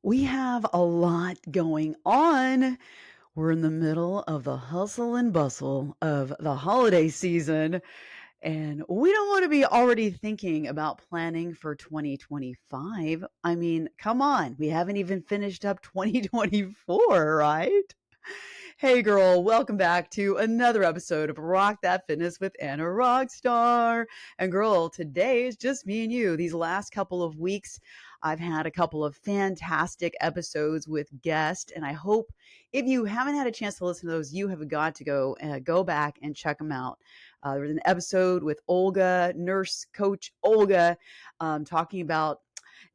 We have a lot going on. We're in the middle of the hustle and bustle of the holiday season, and we don't want to be already thinking about planning for 2025. I mean, come on, we haven't even finished up 2024, right? Hey girl, welcome back to another episode of Rock That Fitness with Anna Rockstar. And girl, today is just me and you. These last couple of weeks, I've had a couple of fantastic episodes with guests, and I hope if you haven't had a chance to listen to those, you have got to go back and check them out. There was an episode with Olga, nurse coach Olga, talking about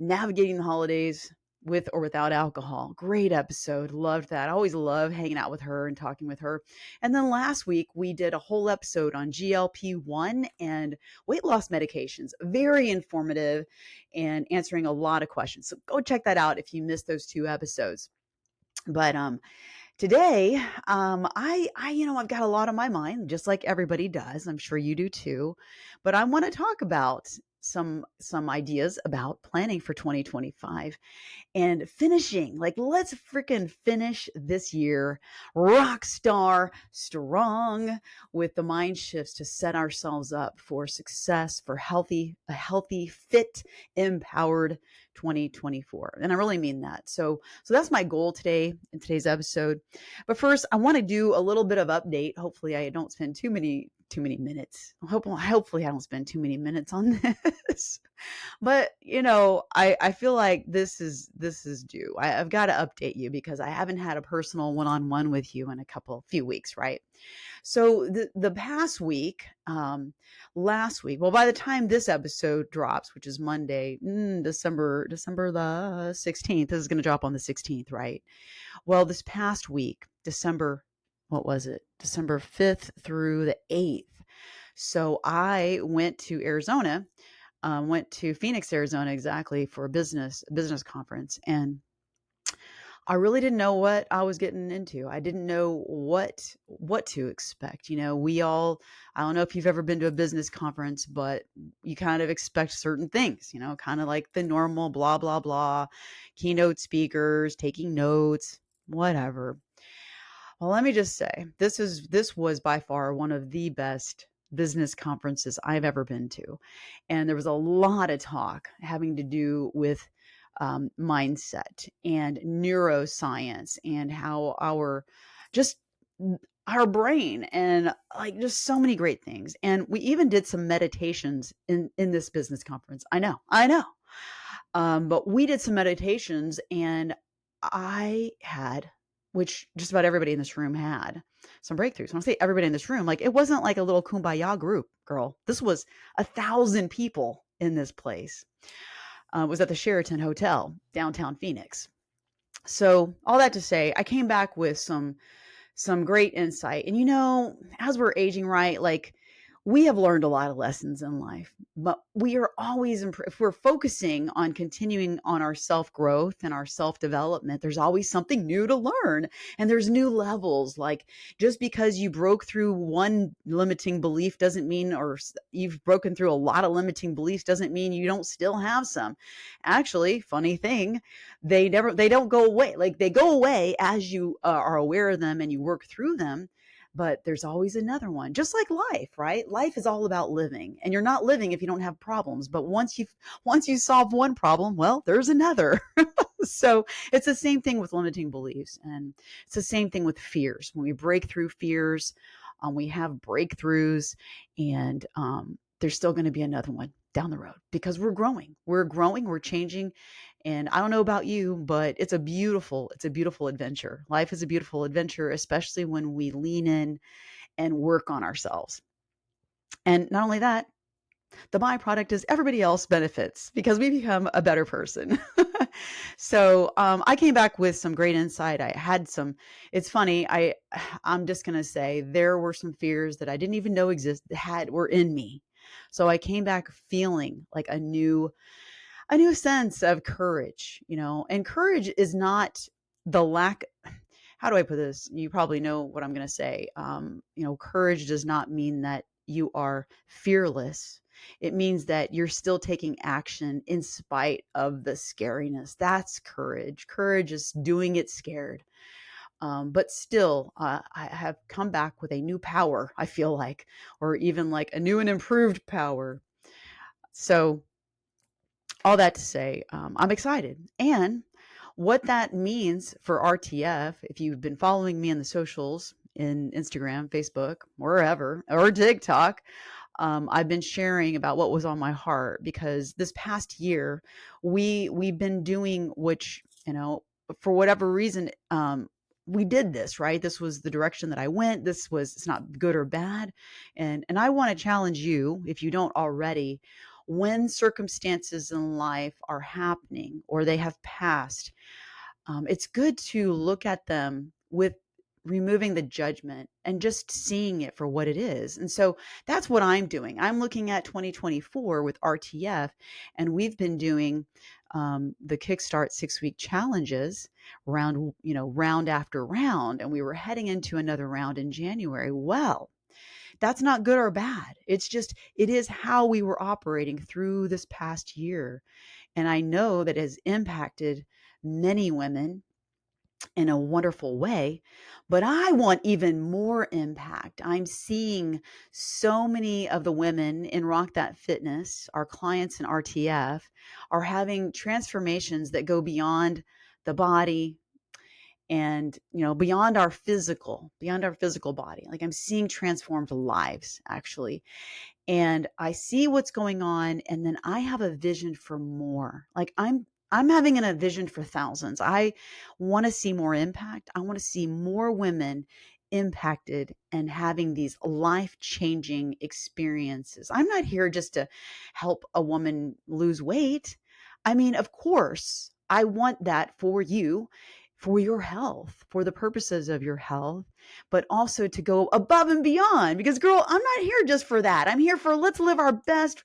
navigating the holidays with or without alcohol. Great episode. Loved that. I always love hanging out with her and talking with her. And then last week, we did a whole episode on GLP-1 and weight loss medications. Very informative and answering a lot of questions. So go check that out if you missed those two episodes. But today, I've got a lot on my mind, just like everybody does. I'm sure you do too. But I want to talk about some ideas about planning for 2025 and finishing. Like, let's freaking finish this year rock star strong with the mind shifts to set ourselves up for success, for a healthy, fit, empowered 2024. And I really mean that. So that's my goal today in today's episode. But first, I want to do a little bit of update. Hopefully, I don't spend too many minutes. Hopefully I don't spend too many minutes on this. But I feel like this is due. I've got to update you because I haven't had a personal one-on-one with you in a few weeks, right? So the past week, last week, well, by the time this episode drops, which is Monday, December the 16th, this is going to drop on the 16th, right? Well, this past week, what was it? December 5th through the 8th. So I went to Arizona, went to Phoenix, Arizona, exactly for a business conference. And I really didn't know what I was getting into. I didn't know what to expect. I don't know if you've ever been to a business conference, but you kind of expect certain things, kind of like the normal blah, blah, blah, keynote speakers, taking notes, whatever. Well, let me just say, this was by far one of the best business conferences I've ever been to. And there was a lot of talk having to do with mindset and neuroscience and how just our brain and like just so many great things. And we even did some meditations in this business conference. I know. But we did some meditations and I had, which just about everybody in this room had, some breakthroughs. When I say everybody in this room, like it wasn't like a little kumbaya group, girl. This was 1,000 people in this place. It was at the Sheraton Hotel, downtown Phoenix. So all that to say, I came back with some great insight. And as we're aging, right, like we have learned a lot of lessons in life, but we are always, if we're focusing on continuing on our self-growth and our self-development, there's always something new to learn. And there's new levels. Like just because you broke through one limiting belief doesn't mean, or you've broken through a lot of limiting beliefs doesn't mean you don't still have some. Actually, funny thing, they don't go away. Like they go away as you are aware of them and you work through them. But there's always another one, just like life, right? Life is all about living, and you're not living if you don't have problems. But once you solve one problem, well, there's another. So it's the same thing with limiting beliefs, and it's the same thing with fears. When we break through fears, we have breakthroughs, and there's still going to be another one down the road because we're growing, we're changing. And I don't know about you, but it's a beautiful adventure. Life is a beautiful adventure, especially when we lean in and work on ourselves. And not only that, the byproduct is everybody else benefits because we become a better person. So I came back with some great insight. It's funny. I'm just going to say there were some fears that I didn't even know were in me. So I came back feeling like a new sense of courage, and courage is not the lack. How do I put this? You probably know what I'm going to say. Courage does not mean that you are fearless. It means that you're still taking action in spite of the scariness. That's courage. Courage is doing it scared. But still, I have come back with a new power, I feel like, or even like a new and improved power. So, all that to say, I'm excited. And what that means for RTF, if you've been following me on the socials, in Instagram, Facebook, wherever, or TikTok, I've been sharing about what was on my heart because this past year we've been doing, which, for whatever reason, we did this, right? This was the direction that I went. It's not good or bad. And I want to challenge you, if you don't already, when circumstances in life are happening or they have passed, it's good to look at them with removing the judgment and just seeing it for what it is. And so that's what I'm doing. I'm looking at 2024 with RTF, and we've been doing the Kickstart 6-week challenges round after round, and we were heading into another round in January. Well, that's not good or bad. It is how we were operating through this past year. And I know that has impacted many women in a wonderful way, but I want even more impact. I'm seeing so many of the women in Rock That Fitness, our clients in RTF, are having transformations that go beyond the body and, beyond our physical body. Like, I'm seeing transformed lives, actually. And I see what's going on, and then I have a vision for more. Like, I'm having a vision for thousands. I want to see more impact. I want to see more women impacted and having these life-changing experiences. I'm not here just to help a woman lose weight. I mean, of course, I want that for you, for your health, for the purposes of your health, but also to go above and beyond, because, girl, I'm not here just for that. I'm here for let's live our best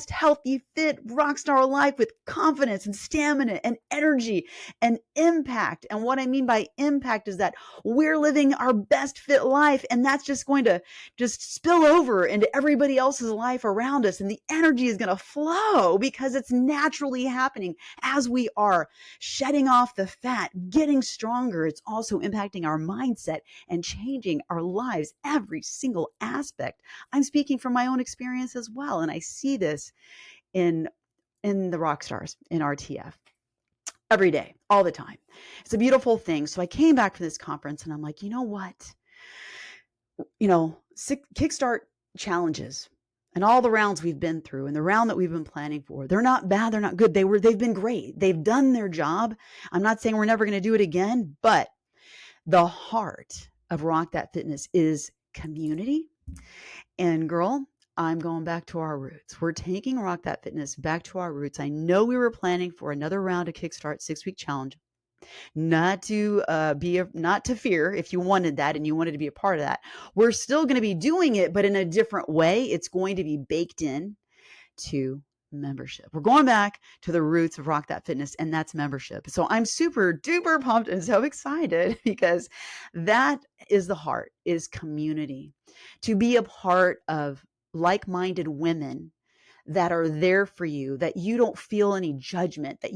healthy, fit rock star life with confidence and stamina and energy and impact. And what I mean by impact is that we're living our best fit life, and that's just going to just spill over into everybody else's life around us, and the energy is going to flow because it's naturally happening as we are shedding off the fat, getting stronger. It's also impacting our mindset and changing our lives, every single aspect. I'm speaking from my own experience as well, and I see this in the rock stars in RTF every day, all the time. It's a beautiful thing. So I came back from this conference and I'm like, you know what? Kickstart challenges and all the rounds we've been through and the round that we've been planning for, they're not bad. They're not good. They've been great. They've done their job. I'm not saying we're never going to do it again, but the heart of Rock That Fitness is community. And, girl, I'm going back to our roots. We're taking Rock That Fitness back to our roots. I know we were planning for another round of Kickstart 6-week challenge. Not to fear if you wanted that and you wanted to be a part of that. We're still going to be doing it, but in a different way. It's going to be baked in to membership. We're going back to the roots of Rock That Fitness, and that's membership. So I'm super duper pumped and so excited because that is the heart, is community. To be a part of like-minded women that are there for you, that you don't feel any judgment, that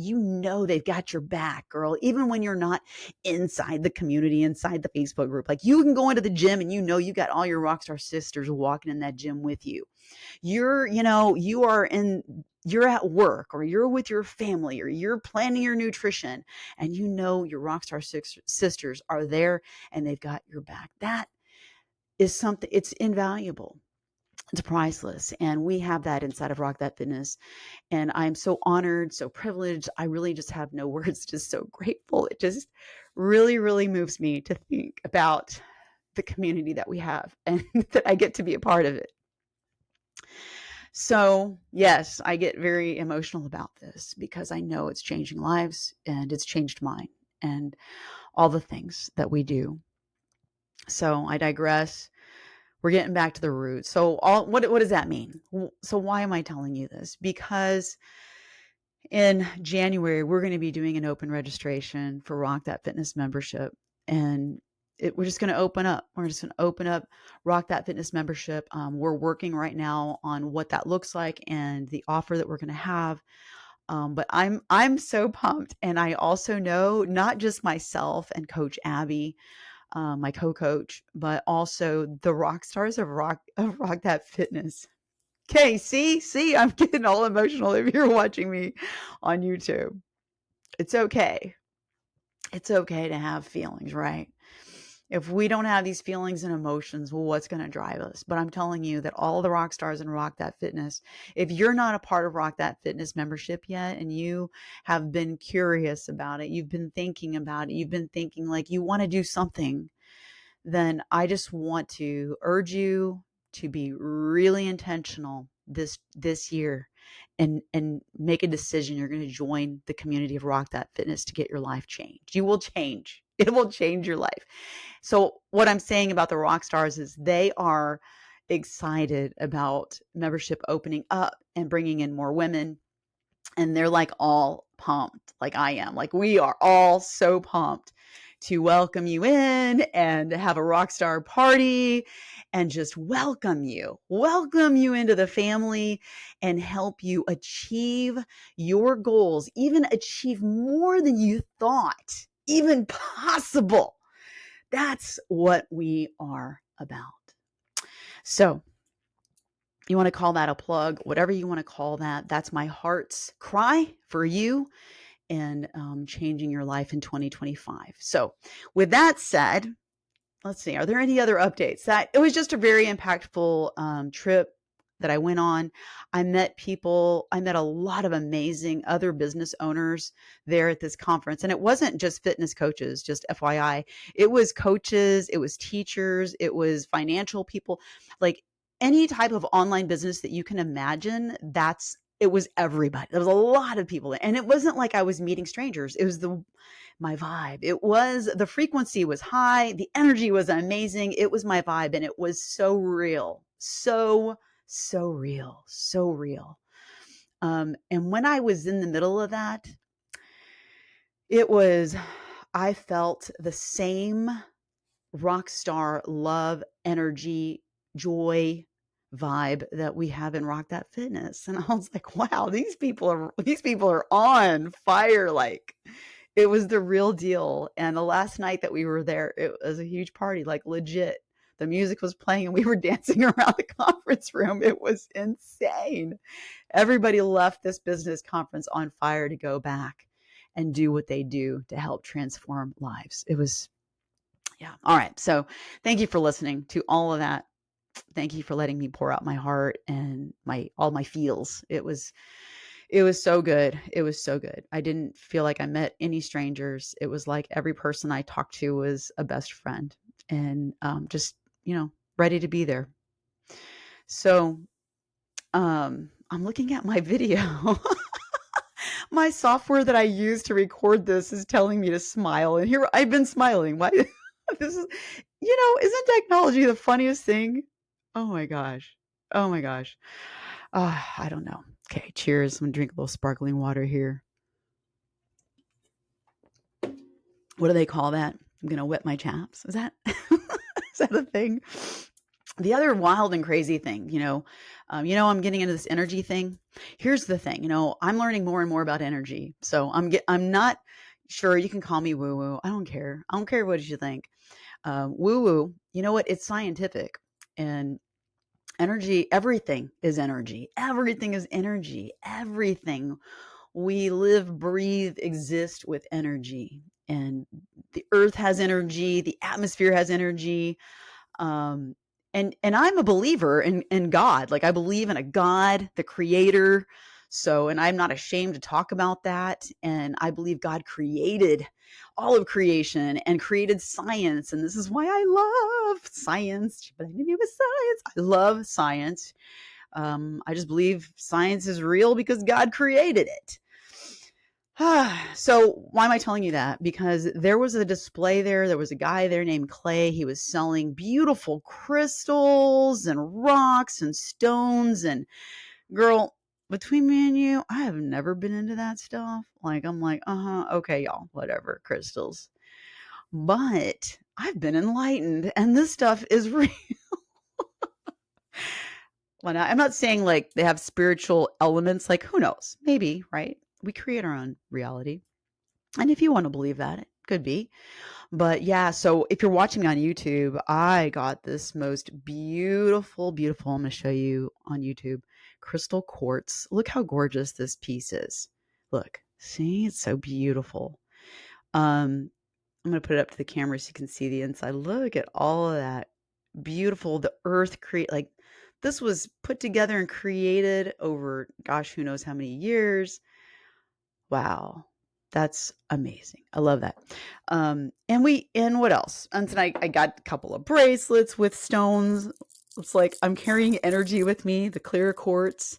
they've got your back, girl, even when you're not inside the community, inside the Facebook group. Like, you can go into the gym and you got all your rockstar sisters walking in that gym with you. You're at work, or you're with your family, or you're planning your nutrition, and your rockstar sisters are there and they've got your back. That is something, it's invaluable. It's priceless. And we have that inside of Rock That Fitness. And I'm so honored, so privileged. I really just have no words, just so grateful. It just really, really moves me to think about the community that we have and that I get to be a part of it. So, yes, I get very emotional about this because I know it's changing lives and it's changed mine and all the things that we do. So I digress. We're getting back to the roots. So what does that mean? So why am I telling you this? Because in January, we're going to be doing an open registration for Rock That Fitness membership. And we're just going to open up. We're just going to open up Rock That Fitness membership. We're working right now on what that looks like and the offer that we're going to have. But I'm so pumped, and I also know not just myself and Coach Abby, my co-coach, but also the rock stars of Rock That Fitness. Okay, see, I'm getting all emotional if you're watching me on YouTube. It's okay. It's okay to have feelings, right? If we don't have these feelings and emotions, well, what's going to drive us? But I'm telling you that all the rock stars in Rock That Fitness, if you're not a part of Rock That Fitness membership yet, and you have been curious about it, you've been thinking about it, you've been thinking like you want to do something, then I just want to urge you to be really intentional this year and make a decision. You're going to join the community of Rock That Fitness to get your life changed. You will change. It will change your life. So what I'm saying about the rock stars is they are excited about membership opening up and bringing in more women. And they're like all pumped, like I am. Like we are all so pumped to welcome you in and have a rock star party and just welcome you into the family and help you achieve your goals, even achieve more than you thought even possible. That's what we are about. So you want to call that a plug, whatever you want to call that. That's my heart's cry for you and changing your life in 2025. So with that said, let's see, are there any other updates? It was just a very impactful trip that I went on. I met a lot of amazing other business owners there at this conference. And it wasn't just fitness coaches, just FYI. It was coaches, it was teachers, it was financial people, like any type of online business that you can imagine. It was everybody. There was a lot of people. And it wasn't like I was meeting strangers. It was my vibe. The frequency was high. The energy was amazing. It was my vibe. And it was so real. So real. So real. And when I was in the middle of that, I felt the same rock star love, energy, joy vibe that we have in Rock That Fitness. And I was like, wow, these people are on fire. Like it was the real deal. And the last night that we were there, it was a huge party, like legit. The music was playing and we were dancing around the conference room. It was insane. Everybody left this business conference on fire to go back and do what they do to help transform lives. Yeah. All right. So thank you for listening to all of that. Thank you for letting me pour out my heart and all my feels. It was so good. It was so good. I didn't feel like I met any strangers. It was like every person I talked to was a best friend and just, ready to be there. So I'm looking at my video. My software that I use to record this is telling me to smile. And here I've been smiling. Why? Isn't technology the funniest thing? Oh my gosh. Oh my gosh. I don't know. Okay, cheers. I'm gonna drink a little sparkling water here. What do they call that? I'm gonna wet my chaps. Is that is that a thing? The other wild and crazy thing, I'm getting into this energy thing. Here's the thing, I'm learning more and more about energy. So I'm not sure. You can call me woo woo. I don't care. I don't care what you think. Woo woo. You know what? It's scientific. And energy, everything is energy. Everything is energy. Everything. We live, breathe, exist with energy. And the earth has energy. The atmosphere has energy. And I'm a believer in God. Like I believe in a God, the creator. So, and I'm not ashamed to talk about that. And I believe God created all of creation and created science. And this is why I love science. I love science. I just believe science is real because God created it. So why am I telling you that? Because there was a display there. There was a guy there named Clay. He was selling beautiful crystals and rocks and stones. And girl, between me and you, I have never been into that stuff. Like, I'm like, okay, y'all, whatever, crystals. But I've been enlightened and this stuff is real. Well, I'm not saying like they have spiritual elements, like who knows? Maybe, right? We create our own reality. And if you want to believe that, it could be. But yeah, so if you're watching me on YouTube, I got this most beautiful, beautiful, I'm going to show you on YouTube, crystal quartz. Look how gorgeous this piece is. Look, see, it's so beautiful. I'm going to put it up to the camera so you can see the inside. Look at all of that beautiful, the earth like this was put together and created over, gosh, who knows how many years. Wow. That's amazing. I love that. And what else? And tonight I got a couple of bracelets with stones. It's like I'm carrying energy with me, the clear quartz,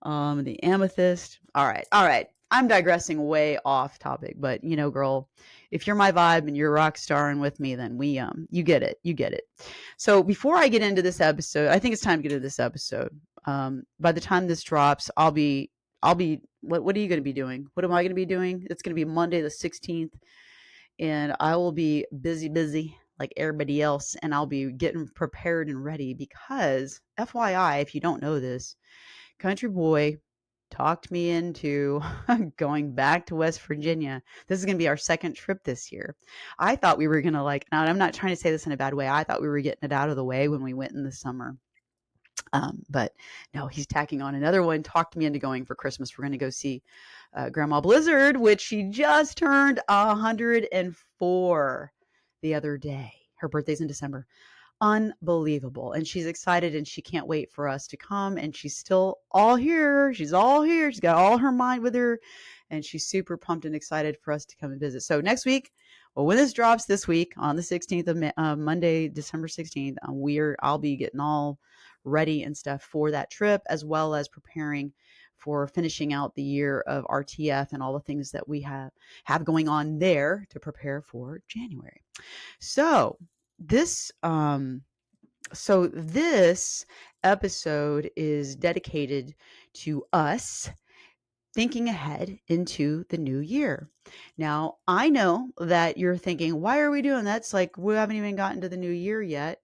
the amethyst. All right. All right. I'm digressing way off topic, but girl, if you're my vibe and you're rock starring with me, then you get it. You get it. So before I get into this episode, I think it's time to get into this episode. By the time this drops, I'll be, what are you going to be doing? What am I going to be doing? It's going to be Monday the 16th, and I will be busy like everybody else, and I'll be getting prepared and ready because, FYI, if you don't know this, Country Boy talked me into going back to West Virginia. This is going to be our second trip this year. I thought we were going to now I'm not trying to say this in a bad way. I thought we were getting it out of the way when we went in the summer. But no, he's tacking on another one, talked me into going for Christmas. We're going to go see Grandma Blizzard, which she just turned 104 the other day. Her birthday's in December. Unbelievable. And she's excited and she can't wait for us to come. And she's still all here. She's all here. She's got all her mind with her. And she's super pumped and excited for us to come and visit. So next week, well, when this drops this week on the 16th of Monday, December 16th, I'll be getting all ready and stuff for that trip, as well as preparing for finishing out the year of RTF and all the things that we have going on there to prepare for January. So this episode is dedicated to us thinking ahead into the new year. Now, I know that you're thinking, why are we doing that? It's like we haven't even gotten to the new year yet.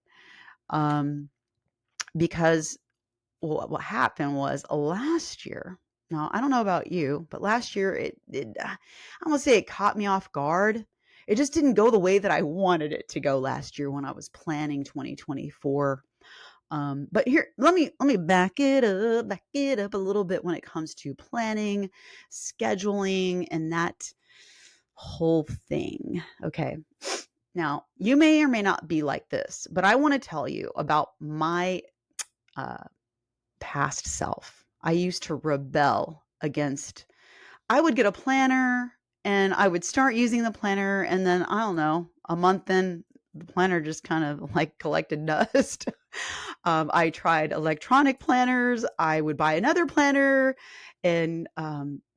Because what happened was last year. Now, I don't know about you, but last year I'm going to say it caught me off guard. It just didn't go the way that I wanted it to go last year when I was planning 2024. But here, let me back it up a little bit when it comes to planning, scheduling, and that whole thing. Okay. Now, you may or may not be like this, but I want to tell you about my past self. I used to rebel against, I would get a planner and I would start using the planner, and then I don't know, a month in, the planner just kind of like collected dust. I tried electronic planners. I would buy another planner, and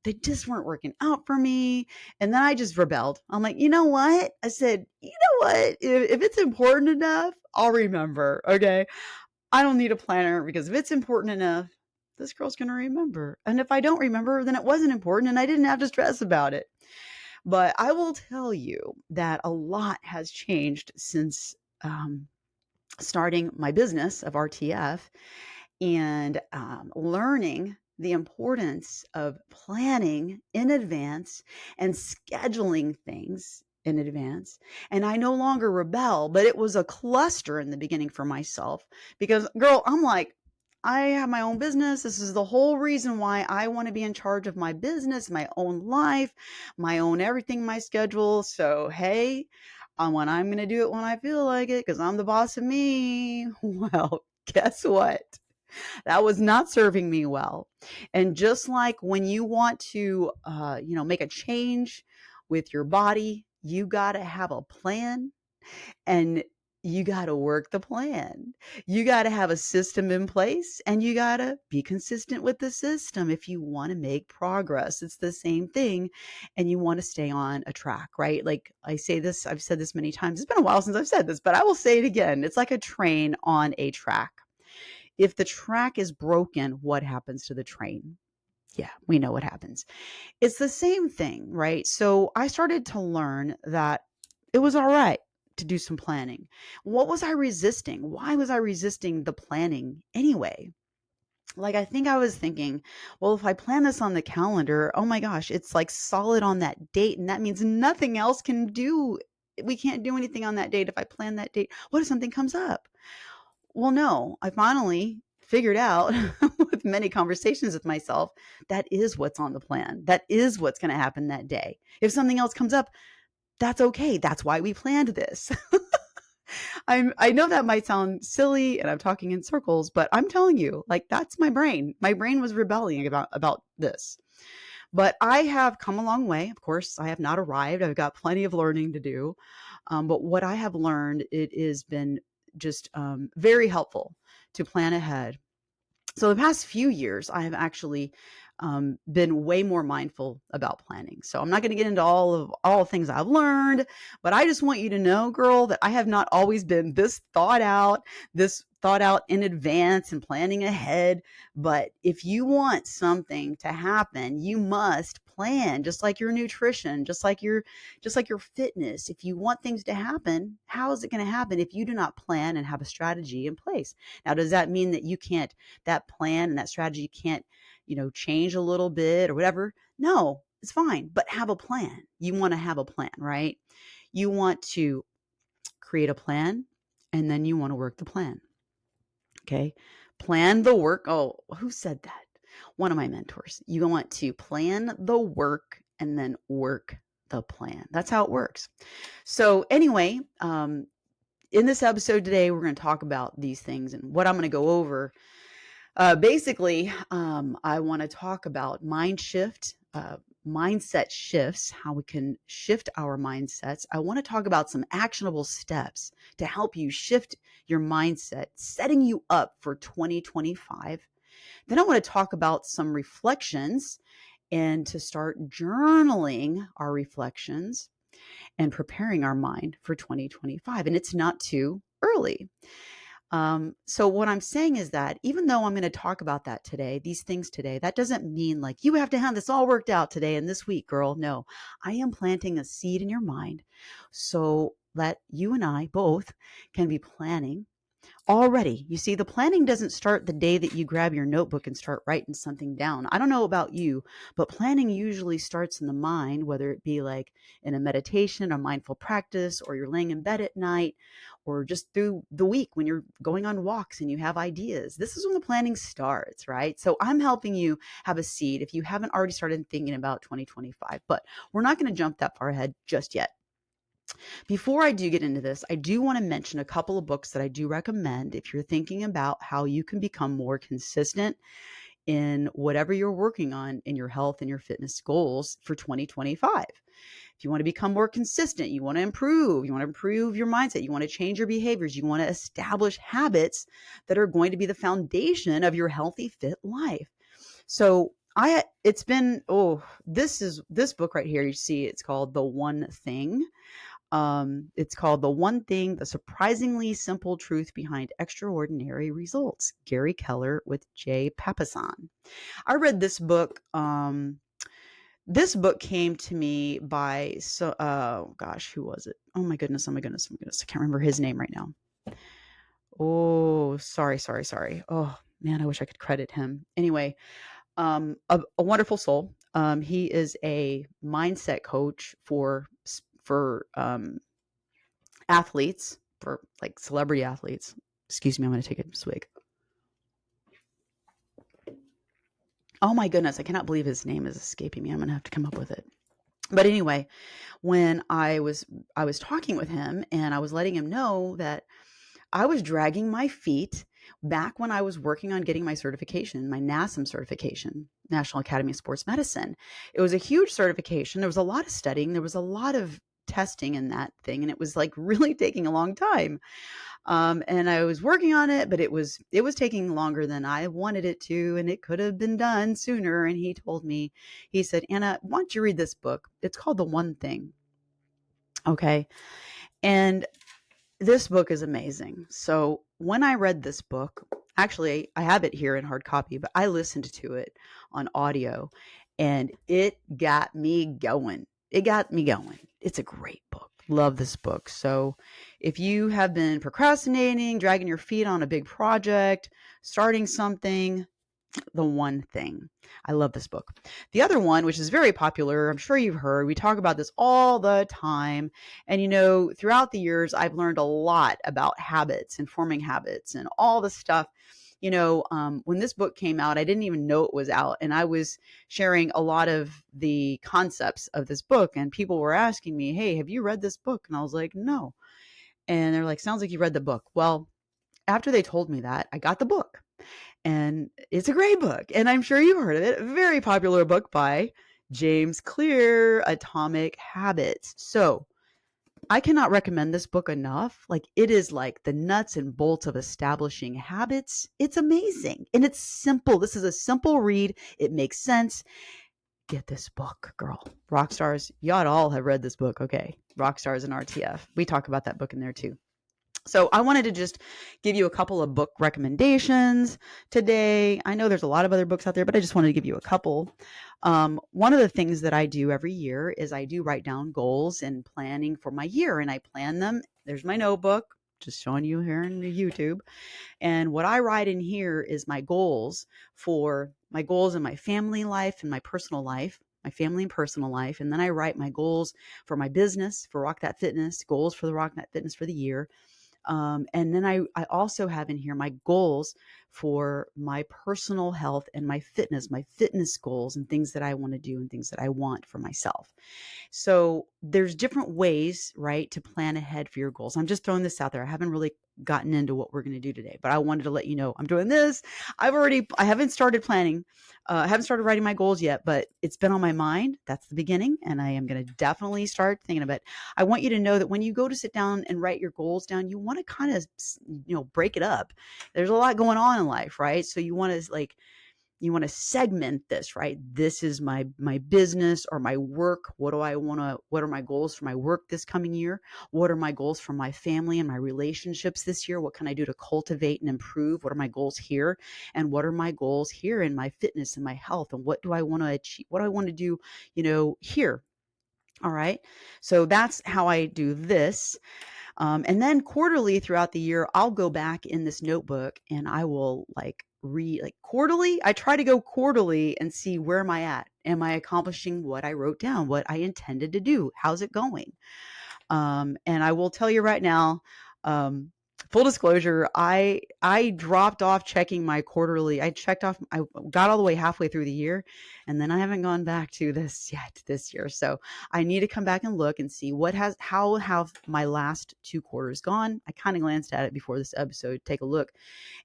they just weren't working out for me. And then I just rebelled. I'm like, you know what? I said, you know what? If it's important enough, I'll remember. Okay. I don't need a planner, because if it's important enough, this girl's going to remember. And if I don't remember, then it wasn't important and I didn't have to stress about it. But I will tell you that a lot has changed since starting my business of RTF and learning the importance of planning in advance and scheduling things in advance. And I no longer rebel, but it was a cluster in the beginning for myself because, girl, I'm like, I have my own business. This is the whole reason why I want to be in charge of my business, my own life, my own everything, my schedule. So, hey, when I'm going to do it when I feel like it, because I'm the boss of me. Well, guess what? That was not serving me well. And just like when you want to, make a change with your body, you got to have a plan and you got to work the plan. You got to have a system in place and you got to be consistent with the system if you want to make progress. It's the same thing. And you want to stay on a track, right? Like I say this, I've said this many times. It's been a while since I've said this, but I will say it again. It's like a train on a track. If the track is broken, what happens to the train? Yeah, we know what happens. It's the same thing, right? So I started to learn that it was all right to do some planning. What was I resisting? Why was I resisting the planning anyway? Like, I think I was thinking, well, if I plan this on the calendar, oh my gosh, it's like solid on that date. And that means nothing else can do. We can't do anything on that date if I plan that date. What if something comes up? Well, no, I finally figured out with many conversations with myself, that is what's on the plan. That is what's going to happen that day. If something else comes up, that's okay. That's why we planned this. I know that might sound silly and I'm talking in circles, but I'm telling you, like, that's my brain. My brain was rebelling about this. But I have come a long way. Of course, I have not arrived. I've got plenty of learning to do. But what I have learned, it has been just very helpful to plan ahead. So the past few years, I have actually been way more mindful about planning. So I'm not going to get into all the things I've learned, but I just want you to know, girl, that I have not always been this thought out in advance and planning ahead. But if you want something to happen, you must plan, just like your nutrition, just like your fitness. If you want things to happen, how is it going to happen if you do not plan and have a strategy in place? Now, does that mean that that plan and that strategy can't, change a little bit or whatever? No, it's fine, but have a plan. You want to have a plan, right? You want to create a plan and then you want to work the plan. Okay. Plan the work. Oh, who said that? One of my mentors. You want to plan the work and then work the plan. That's how it works. So anyway, in this episode today, we're going to talk about these things and what I'm going to go over. Basically, I want to talk about mindset shifts, how we can shift our mindsets. I want to talk about some actionable steps to help you shift your mindset, setting you up for 2025. Then I want to talk about some reflections and to start journaling our reflections and preparing our mind for 2025. And it's not too early. So what I'm saying is that even though I'm going to talk about that today, these things today, that doesn't mean like you have to have this all worked out today and this week, girl. No, I am planting a seed in your mind so that you and I both can be planning already. You see, the planning doesn't start the day that you grab your notebook and start writing something down. I don't know about you, but planning usually starts in the mind, whether it be like in a meditation, a mindful practice, or you're laying in bed at night, or just through the week when you're going on walks and you have ideas. This is when the planning starts, right? So I'm helping you have a seed if you haven't already started thinking about 2025, but we're not going to jump that far ahead just yet. Before I do get into this, I do want to mention a couple of books that I do recommend if you're thinking about how you can become more consistent in whatever you're working on in your health and your fitness goals for 2025. If you want to become more consistent, you want to improve your mindset, you want to change your behaviors, you want to establish habits that are going to be the foundation of your healthy, fit life. So this book right here, you see, it's called The One Thing. It's called The One Thing, The Surprisingly Simple Truth Behind Extraordinary Results, Gary Keller with Jay Papasan. I read this book. This book came to me by, who was it? Oh my goodness. I can't remember his name right now. Oh, sorry. Oh man, I wish I could credit him. Anyway, a wonderful soul. He is a mindset coach for athletes, for like celebrity athletes. Excuse me, I'm going to take a swig. Oh my goodness, I cannot believe his name is escaping me. I'm going to have to come up with it. But anyway, when I was talking with him and I was letting him know that I was dragging my feet back when I was working on getting my certification, my NASM certification, National Academy of Sports Medicine. It was a huge certification. There was a lot of studying. There was a lot of testing in that thing. And it was like really taking a long time. And I was working on it, but it was taking longer than I wanted it to. And it could have been done sooner. And he told me, he said, Anna, why don't you read this book? It's called The One Thing. Okay. And this book is amazing. So when I read this book, actually, I have it here in hard copy, but I listened to it on audio and it got me going. It's a great book. Love this book. So if you have been procrastinating, dragging your feet on a big project, starting something, the one thing. I love this book. The other one, which is very popular, I'm sure you've heard, we talk about this all the time. And, throughout the years, I've learned a lot about habits and forming habits and all the stuff. When this book came out, I didn't even know it was out. And I was sharing a lot of the concepts of this book. And people were asking me, hey, have you read this book? And I was like, no. And they're like, sounds like you read the book. Well, after they told me that, I got the book. And it's a great book, and I'm sure you've heard of it. A very popular book by James Clear, Atomic Habits. So I cannot recommend this book enough. Like, it is like the nuts and bolts of establishing habits. It's amazing, and it's simple. This is a simple read. It makes sense. Get this book, girl. Rockstars, you ought to all have read this book, okay? Rockstars and RTF. We talk about that book in there too. So I wanted to just give you a couple of book recommendations today. I know there's a lot of other books out there, but I just wanted to give you a couple. One of the things that I do every year is I do write down goals and planning for my year, and I plan them. There's my notebook, just showing you here in the YouTube. And what I write in here is my goals in my family life and my personal life, my family and personal life. And then I write my goals for my business, for Rock That Fitness, goals for the Rock That Fitness for the year. And then I also have in here my goals for my personal health and my fitness goals and things that I want to do and things that I want for myself. So there's different ways, right, to plan ahead for your goals. I'm just throwing this out there. I haven't really gotten into what we're going to do today, but I wanted to let you know I'm doing this. I haven't started planning. I haven't started writing my goals yet, but it's been on my mind. That's the beginning. And I am going to definitely start thinking about it. I want you to know that when you go to sit down and write your goals down, you want to kind of, break it up. There's a lot going on in life, right? So you want to segment this, right? This is my business or my work. What are my goals for my work this coming year? What are my goals for my family and my relationships this year? What can I do to cultivate and improve? What are my goals here? And what are my goals here in my fitness and my health? And what do I want to achieve? What do I want to do, here? All right. So that's how I do this. And then quarterly throughout the year, I'll go back in this notebook and I will read quarterly. I try to go quarterly and see, where am I at? Am I accomplishing what I wrote down, what I intended to do? How's it going? And I will tell you right now, full disclosure, I dropped off checking my quarterly. I got all the way halfway through the year, and then I haven't gone back to this yet this year. So I need to come back and look and see how have my last 2 quarters gone. I kind of glanced at it before this episode. Take a look.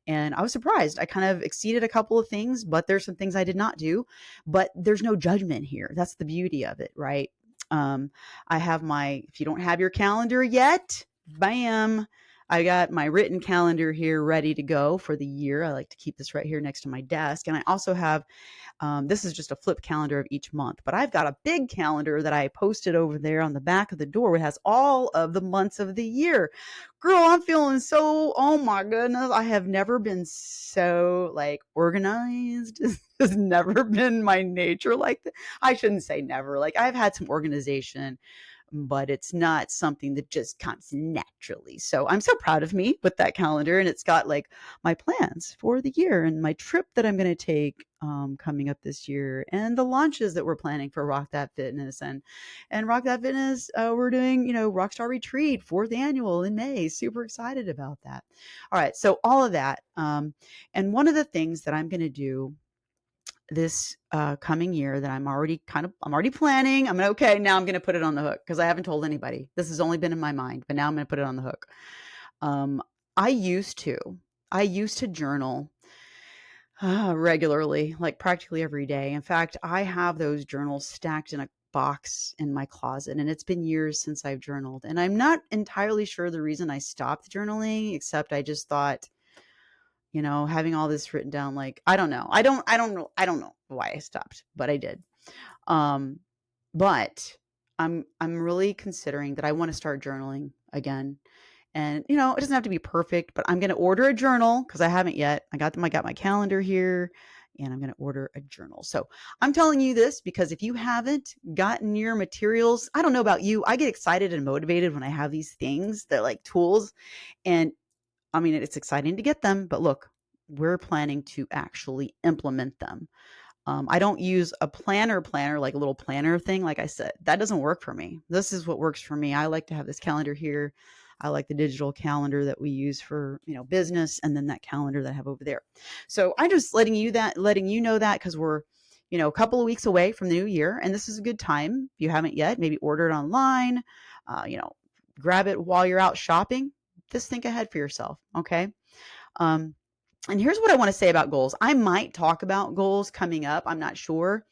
And I was surprised. I kind of exceeded a couple of things, but there's some things I did not do. But there's no judgment here. That's the beauty of it, right? I have if you don't have your calendar yet, bam, I got my written calendar here ready to go for the year. I like to keep this right here next to my desk. And I also have, this is just a flip calendar of each month, but I've got a big calendar that I posted over there on the back of the door. It has all of the months of the year. Girl, I'm feeling oh my goodness. I have never been so organized. It's never been my nature like that. I shouldn't say never. I've had some organization, but it's not something that just comes naturally. So I'm so proud of me with that calendar, and it's got my plans for the year and my trip that I'm going to take coming up this year, and the launches that we're planning for Rock That Fitness and Rock That Fitness. We're doing, Rockstar Retreat, 4th annual in May. Super excited about that. All right. So all of that. And one of the things that I'm going to do this coming year that I'm already planning. Now I'm going to put it on the hook because I haven't told anybody. This has only been in my mind, but now I'm going to put it on the hook. I used to journal regularly, practically every day. In fact, I have those journals stacked in a box in my closet, and it's been years since I've journaled. And I'm not entirely sure the reason I stopped journaling, except I just thought, having all this written down, I don't know. I don't know why I stopped, but I did. But I'm really considering that I want to start journaling again. And, it doesn't have to be perfect, but I'm going to order a journal because I haven't yet. I got my calendar here, and I'm going to order a journal. So I'm telling you this because if you haven't gotten your materials, I don't know about you, I get excited and motivated when I have these things. They're like tools. And I mean, it's exciting to get them, but look, we're planning to actually implement them. I don't use a planner, like a little planner thing. Like I said, that doesn't work for me. This is what works for me. I like to have this calendar here. I like the digital calendar that we use for, business, and then that calendar that I have over there. So I'm just letting you know that because we're, a couple of weeks away from the new year, and this is a good time. If you haven't yet, maybe order it online. Uh, you know, grab it while you're out shopping. Just think ahead for yourself. Okay. Um, and here's what I want to say about goals. I might talk about goals coming up. I'm not sure.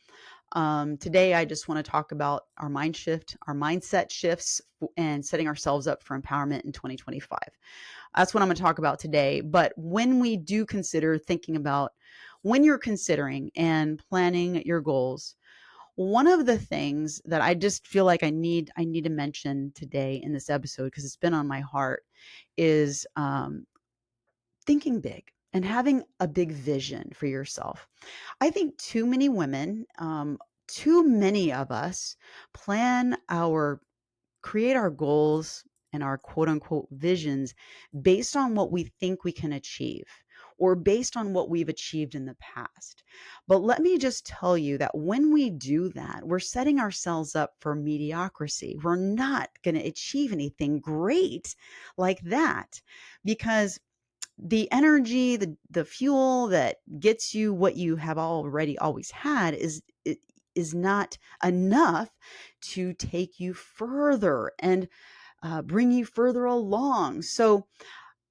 Today, I just want to talk about our mindset shifts, and setting ourselves up for empowerment in 2025. That's what I'm going to talk about today. But when we do when you're considering and planning your goals, one of the things that I just feel like I need to mention today in this episode, because it's been on my heart, is thinking big and having a big vision for yourself. I think too many women, too many of us create our goals and our quote unquote visions based on what we think we can achieve, or based on what we've achieved in the past. But let me just tell you that when we do that, we're setting ourselves up for mediocrity. We're not going to achieve anything great like that, because the energy, the fuel that gets you what you have already always had is not enough to take you further and bring you further along. So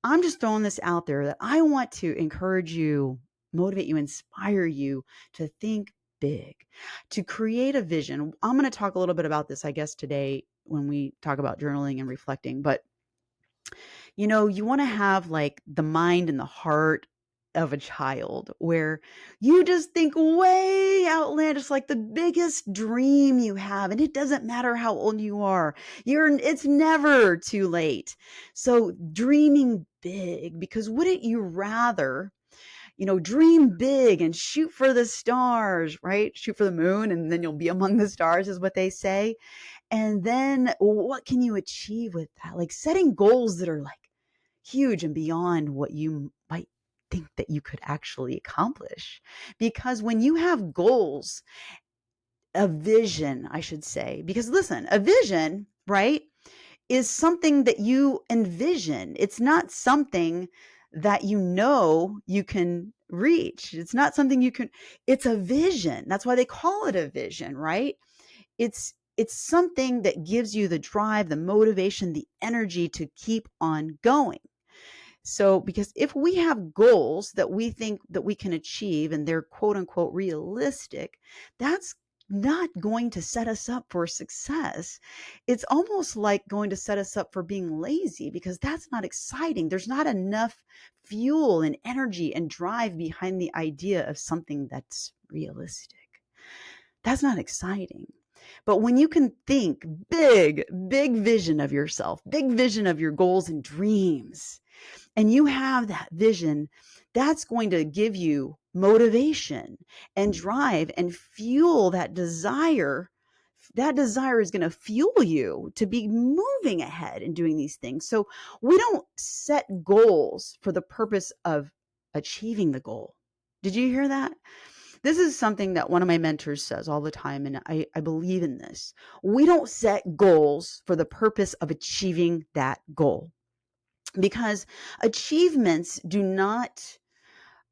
I'm just throwing this out there that I want to encourage you, motivate you, inspire you to think big, to create a vision. I'm going to talk a little bit about this, I guess, today when we talk about journaling and reflecting. But you want to have like the mind and the heart of a child, where you just think way outlandish, like the biggest dream you have. And it doesn't matter how old you are. It's never too late. So dreaming big, because wouldn't you rather, dream big and shoot for the stars, right? Shoot for the moon and then you'll be among the stars, is what they say. And then what can you achieve with that? Like setting goals that are like huge and beyond what you might think that you could actually accomplish. Because when you have goals, a vision, I should say, because listen, a vision, right, is something that you envision. It's not something that you can reach. It's not something it's a vision. That's why they call it a vision, right? It's something that gives you the drive, the motivation, the energy to keep on going. So, because if we have goals that we think that we can achieve and they're quote unquote realistic, that's not going to set us up for success. It's almost like going to set us up for being lazy, because that's not exciting. There's not enough fuel and energy and drive behind the idea of something that's realistic. That's not exciting. But when you can think big, big vision of yourself, big vision of your goals and dreams, and you have that vision, that's going to give you motivation and drive and fuel that desire. That desire is going to fuel you to be moving ahead and doing these things. So we don't set goals for the purpose of achieving the goal. Did you hear that? This is something that one of my mentors says all the time, and I believe in this. We don't set goals for the purpose of achieving that goal, because achievements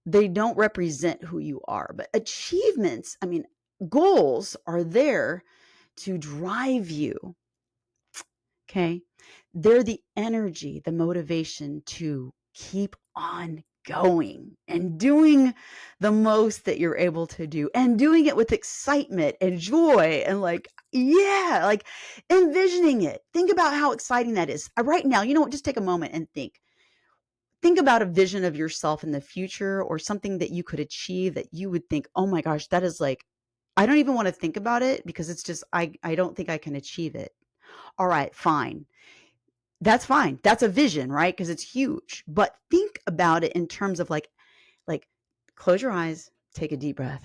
they don't represent who you are. But goals are there to drive you. Okay. They're the energy, the motivation to keep on going and doing the most that you're able to do, and doing it with excitement and joy and like envisioning it. Think about how exciting that is. Right now, just take a moment and think about a vision of yourself in the future, or something that you could achieve that you would think, oh my gosh, that is like, I don't even want to think about it, because it's just, I don't think I can achieve it. All right, fine. That's fine. That's a vision, right? Because it's huge. But think about it in terms of like close your eyes, Take a deep breath.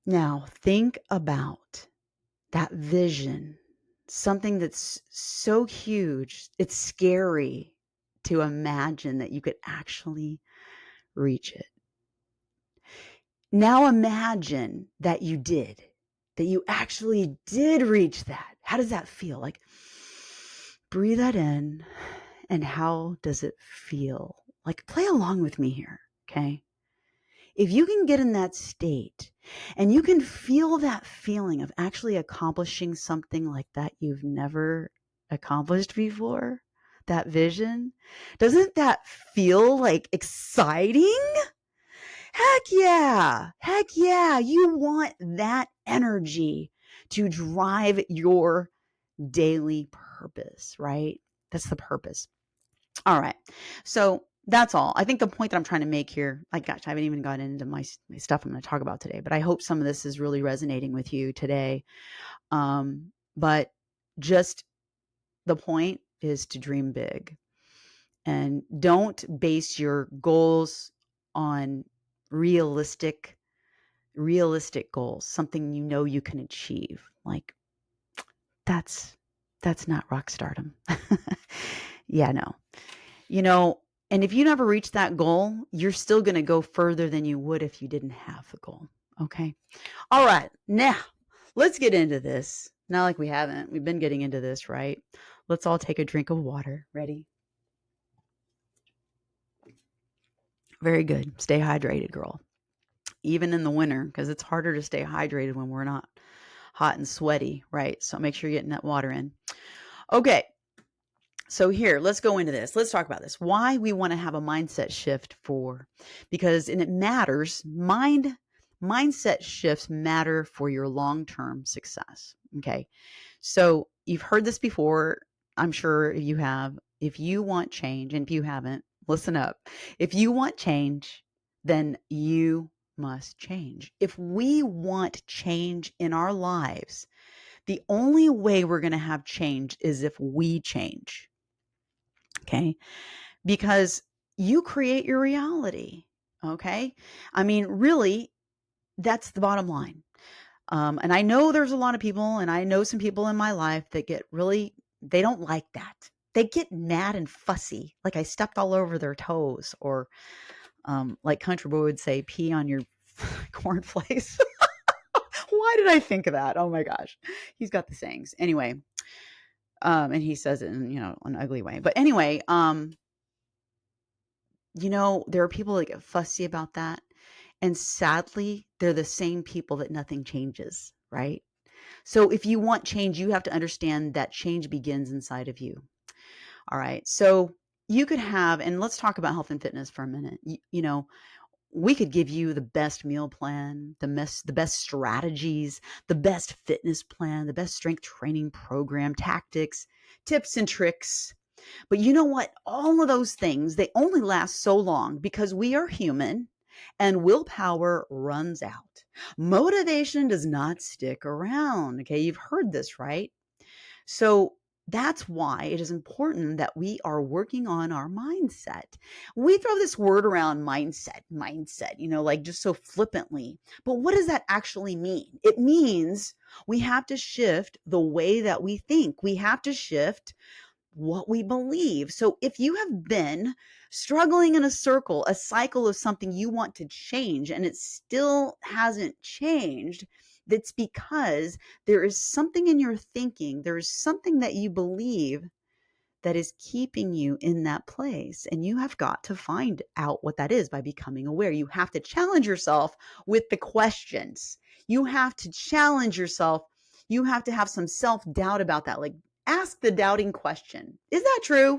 Now, think about that vision, something that's so huge, it's scary to imagine that you could actually reach it. Now imagine that you actually did reach that. How does that feel? Like, breathe that in, and how does it feel? Like, play along with me here, okay? If you can get in that state and you can feel that feeling of actually accomplishing something like that you've never accomplished before, that vision, doesn't that feel like exciting? Heck yeah. Heck yeah. You want that energy to drive your daily purpose, right? That's the purpose. All right. So that's all. I think the point that I'm trying to make here, I haven't even gotten into my stuff I'm going to talk about today, but I hope some of this is really resonating with you today. But just the point is to dream big, and don't base your goals on realistic goals, something you know you can achieve. Like, that's not rock stardom. Yeah, no. And if you never reach that goal, you're still going to go further than you would if you didn't have the goal. Okay. All right. Now, let's get into this. Not like we haven't. We've been getting into this, right? Let's all take a drink of water. Ready? Very good. Stay hydrated, girl. Even in the winter, because it's harder to stay hydrated when we're not hot and sweaty, right? So make sure you're getting that water in. Okay. So here, let's go into this. Let's talk about this. Why we want to have a mindset shift because it matters. Mindset shifts matter for your long-term success. Okay. So you've heard this before. I'm sure you have. If you want change, and if you haven't, listen up. If you want change, then you must change. If we want change in our lives, the only way we're going to have change is if we change. Okay. Because you create your reality. Okay. I mean, really, that's the bottom line. And I know there's a lot of people, and I know some people in my life that they don't like that. They get mad and fussy, like I stepped all over their toes, or like Country Boy would say, pee on your cornflakes. Why did I think of that? Oh my gosh. He's got the sayings. Anyway, and he says it in, an ugly way. But anyway, there are people that get fussy about that. And sadly, they're the same people that nothing changes, right? So if you want change, you have to understand that change begins inside of you. All right. So you could have, and let's talk about health and fitness for a minute. We could give you the best meal plan, the best strategies, the best fitness plan, the best strength training program, tactics, tips and tricks. But you know what? All of those things, they only last so long because we are human and willpower runs out. Motivation does not stick around. Okay, you've heard this, right? So that's why it is important that we are working on our mindset. We throw this word around mindset, like just so flippantly. But what does that actually mean? It means we have to shift the way that we think. We have to shift what we believe. So if you have been struggling in a cycle of something you want to change, and it still hasn't changed, that's because there is something in your thinking, there is something that you believe that is keeping you in that place. And you have got to find out what that is by becoming aware. You have to challenge yourself with the questions. You have to challenge yourself. You have to have some self-doubt about that. Like, ask the doubting question. Is that true?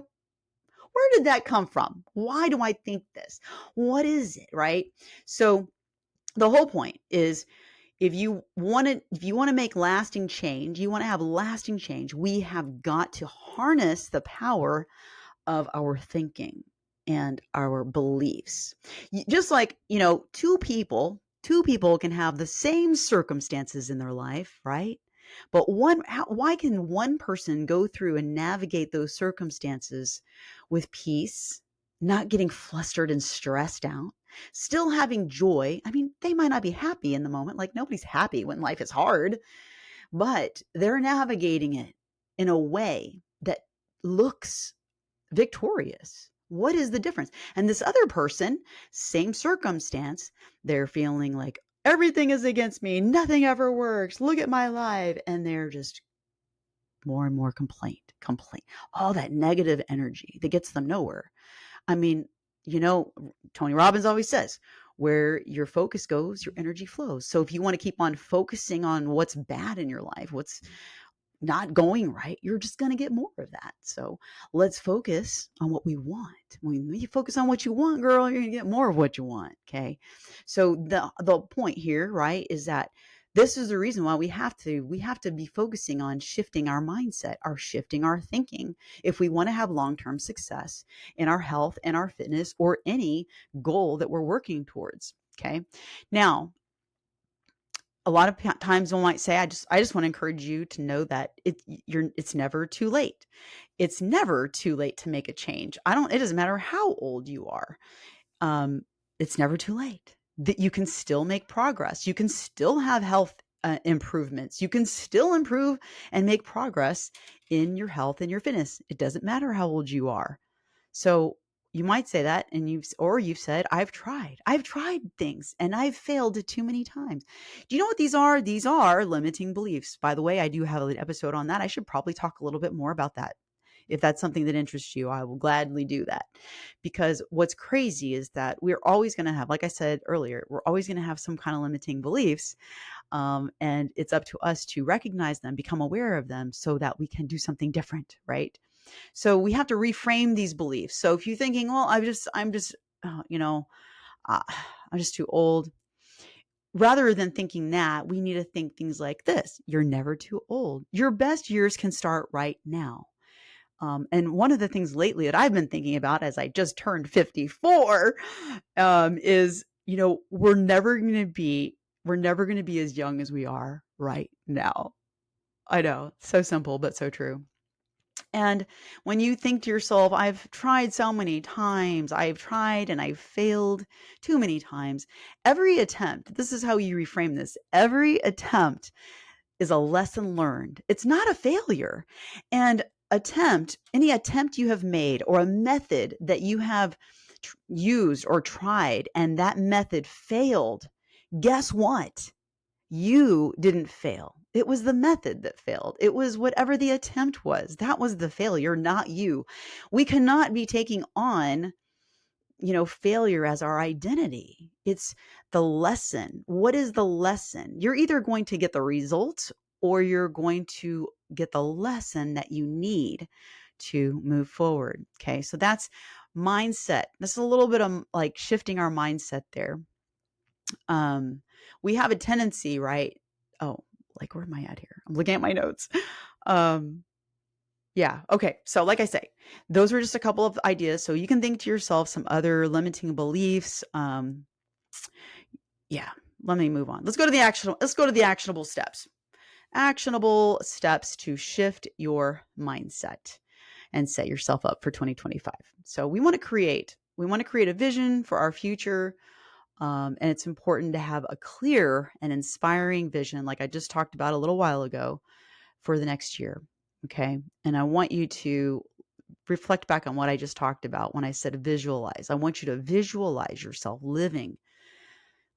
Where did that come from? Why do I think this? What is it, right? So the whole point is, if you want to make lasting change, you want to have lasting change, we have got to harness the power of our thinking and our beliefs. Just like, two people can have the same circumstances in their life, right? But why can one person go through and navigate those circumstances with peace, not getting flustered and stressed out? still having joy. I mean, they might not be happy in the moment. Like nobody's happy when life is hard, but they're navigating it in a way that looks victorious. What is the difference? And this other person, same circumstance, they're feeling like everything is against me. Nothing ever works. Look at my life. And they're just more and more complaint, all that negative energy that gets them nowhere. I mean, Tony Robbins always says, where your focus goes, your energy flows. So if you want to keep on focusing on what's bad in your life, what's not going right, you're just going to get more of that. So let's focus on what we want. When you focus on what you want, girl, you're going to get more of what you want. Okay. So the point here, right, is that this is the reason why we have to be focusing on shifting our mindset, shifting our thinking if we want to have long-term success in our health and our fitness or any goal that we're working towards. Okay. Now, a lot of times one might say, I just want to encourage you to know that it's never too late. It's never too late to make a change. It doesn't matter how old you are. It's never too late. That you can still make progress. You can still have health improvements. You can still improve and make progress in your health and your fitness. It doesn't matter how old you are. So you might say that, and you've said, I've tried things and I've failed too many times. Do you know what these are? These are limiting beliefs. By the way, I do have an episode on that. I should probably talk a little bit more about that. If that's something that interests you, I will gladly do that. Because what's crazy is that we're always going to have, like I said earlier, we're always going to have some kind of limiting beliefs. And it's up to us to recognize them, become aware of them so that we can do something different, right? So we have to reframe these beliefs. So if you're thinking, well, I'm just, uh, I'm just too old. Rather than thinking that, we need to think things like this. You're never too old. Your best years can start right now. And one of the things lately that I've been thinking about as I just turned 54 is, we're never going to be as young as we are right now. I know, so simple, but so true. And when you think to yourself, I've tried so many times, I've tried and I've failed too many times. Every attempt, this is how you reframe this. Every attempt is a lesson learned. It's not a failure. And any attempt you have made or a method that you have used or tried and that method failed, guess what? You didn't fail. It was the method that failed. It was whatever the attempt was. That was the failure, not you. We cannot be taking on, failure as our identity. It's the lesson. What is the lesson? You're either going to get the results or you're going to get the lesson that you need to move forward. Okay. So that's mindset. This is a little bit of like shifting our mindset there. We have a tendency, right? Oh, like where am I at here? I'm looking at my notes. Yeah. Okay. So like I say, those were just a couple of ideas. So you can think to yourself some other limiting beliefs. Yeah. Let me move on. Let's go to the actionable steps. Actionable steps to shift your mindset and set yourself up for 2025. So we want to create a vision for our future. And it's important to have a clear and inspiring vision, like I just talked about a little while ago, for the next year. Okay. And I want you to reflect back on what I just talked about when I said visualize. I want you to visualize yourself living